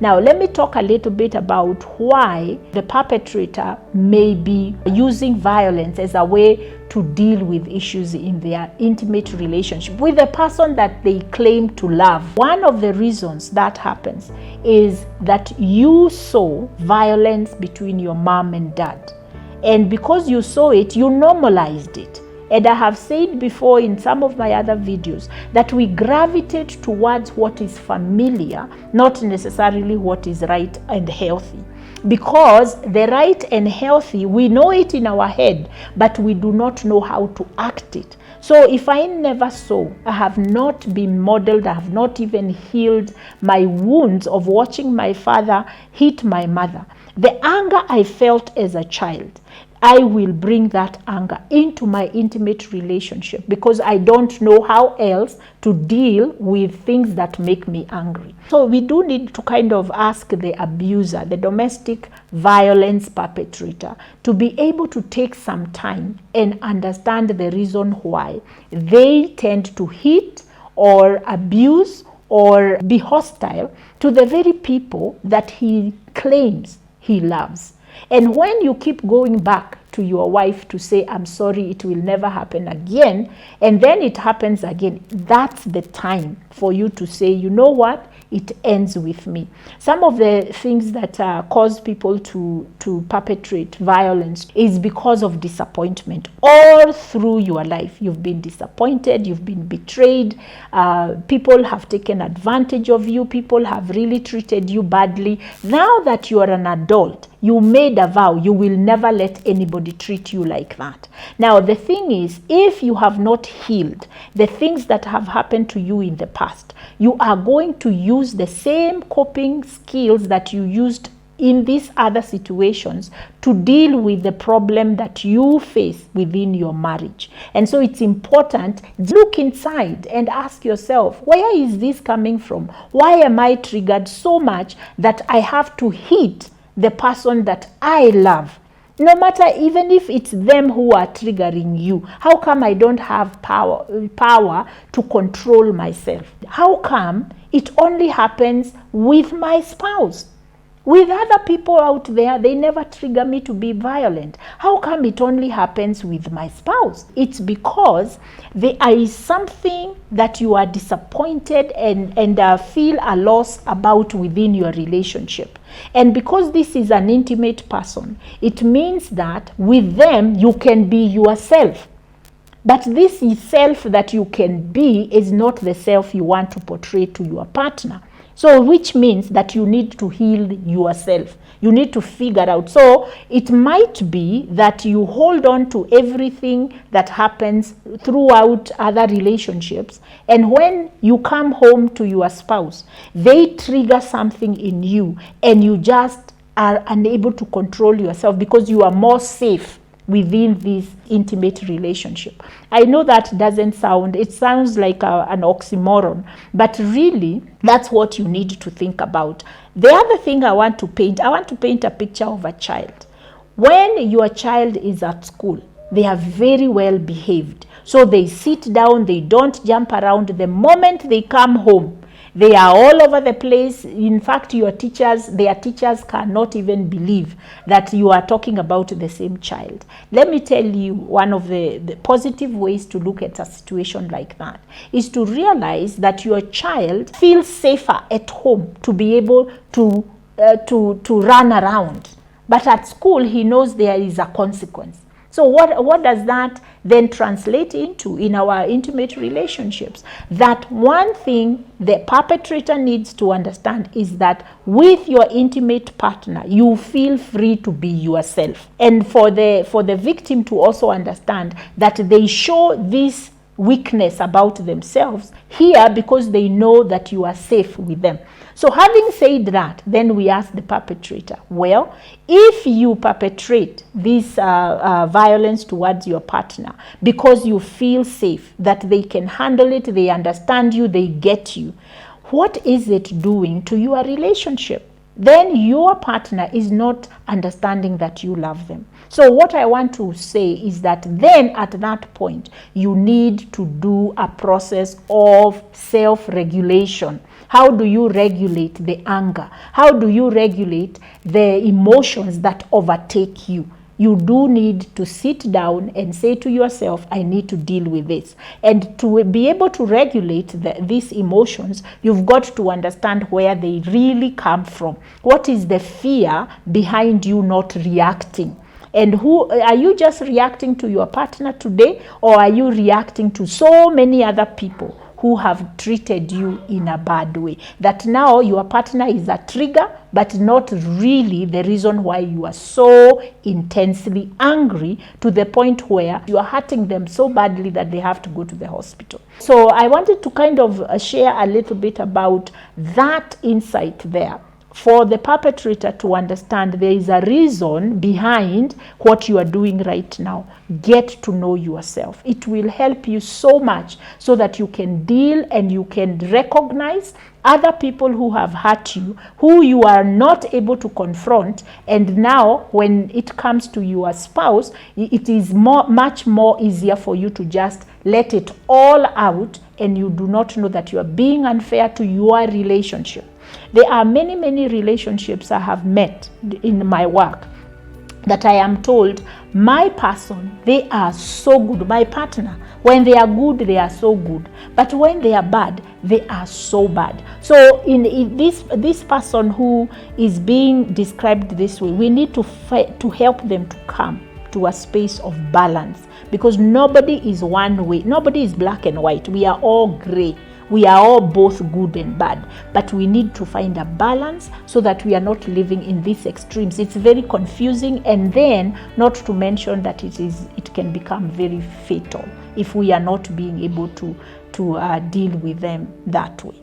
Now, let me talk a little bit about why the perpetrator may be using violence as a way to deal with issues in their intimate relationship with the person that they claim to love. One of the reasons that happens is that you saw violence between your mom and dad. And because you saw it, you normalized it. And I have said before in some of my other videos that we gravitate towards what is familiar, not necessarily what is right and healthy. Because the right and healthy, we know it in our head, but we do not know how to act it. So if I never saw, I have not been modeled, I have not even healed my wounds of watching my father hit my mother. The anger I felt as a child, I will bring that anger into my intimate relationship because I don't know how else to deal with things that make me angry. So we do need to kind of ask the abuser, the domestic violence perpetrator, to be able to take some time and understand the reason why they tend to hit or abuse or be hostile to the very people that he claims he loves. And when you keep going back to your wife to say, I'm sorry, it will never happen again, and then it happens again, that's the time for you to say, you know what? It ends with me. Some of the things that cause people to perpetrate violence is because of disappointment. All through your life, you've been disappointed, you've been betrayed, people have taken advantage of you, people have really treated you badly. Now that you are an adult, you made a vow, you will never let anybody treat you like that. Now, the thing is, if you have not healed the things that have happened to you in the past, you are going to use the same coping skills that you used in these other situations to deal with the problem that you face within your marriage. And so it's important, look inside and ask yourself, where is this coming from? Why am I triggered so much that I have to hit the person that I love? No matter, even if it's them who are triggering you, how come I don't have power to control myself? How come it only happens with my spouse? With other people out there, they never trigger me to be violent. How come it only happens with my spouse? It's because there is something that you are disappointed and feel a loss about within your relationship. And because this is an intimate person, it means that with them, you can be yourself. But this is self that you can be is not the self you want to portray to your partner. So which means that you need to heal yourself. You need to figure out. So it might be that you hold on to everything that happens throughout other relationships. And when you come home to your spouse, they trigger something in you and you just are unable to control yourself because you are more safe within this intimate relationship. I know that doesn't sound, it sounds like an oxymoron, but really that's what you need to think about. The other thing I want to paint a picture of a child. When your child is at school, they are very well behaved. So they sit down, they don't jump around. The moment they come home, they are all over the place. In fact, their teachers cannot even believe that you are talking about the same child. Let me tell you, one of the positive ways to look at a situation like that is to realize that your child feels safer at home to be able to run around. But at school, he knows there is a consequence. So what does that then translate into in our intimate relationships? That one thing the perpetrator needs to understand is that with your intimate partner, you feel free to be yourself. And for the victim to also understand that they show this weakness about themselves here because they know that you are safe with them. So having said that, then we ask the perpetrator, well, if you perpetrate this violence towards your partner because you feel safe, that they can handle it, they understand you, they get you, what is it doing to your relationship? Then your partner is not understanding that you love them. So what I want to say is that then at that point, you need to do a process of self-regulation How do you regulate the anger? How do you regulate the emotions that overtake you? You do need to sit down and say to yourself, I need to deal with this. And to be able to regulate these emotions, you've got to understand where they really come from. What is the fear behind you not reacting? And who are you just reacting to your partner today, or are you reacting to so many other people who have treated you in a bad way, that now your partner is a trigger, but not really the reason why you are so intensely angry to the point where you are hurting them so badly that they have to go to the hospital. So I wanted to kind of share a little bit about that insight there, for the perpetrator to understand there is a reason behind what you are doing right now. Get to know yourself. It will help you so much so that you can deal and you can recognize other people who have hurt you, who you are not able to confront. And now when it comes to your spouse, it is much more easier for you to just let it all out, and you do not know that you are being unfair to your relationship. There are many, many relationships I have met in my work that I am told, my person, they are so good. My partner, when they are good, they are so good. But when they are bad, they are so bad. So in this person who is being described this way, we need to help them to come to a space of balance, because nobody is one way. Nobody is black and white. We are all gray. We are all both good and bad, but we need to find a balance so that we are not living in these extremes. It's very confusing, and then not to mention that it can become very fatal if we are not being able to deal with them that way.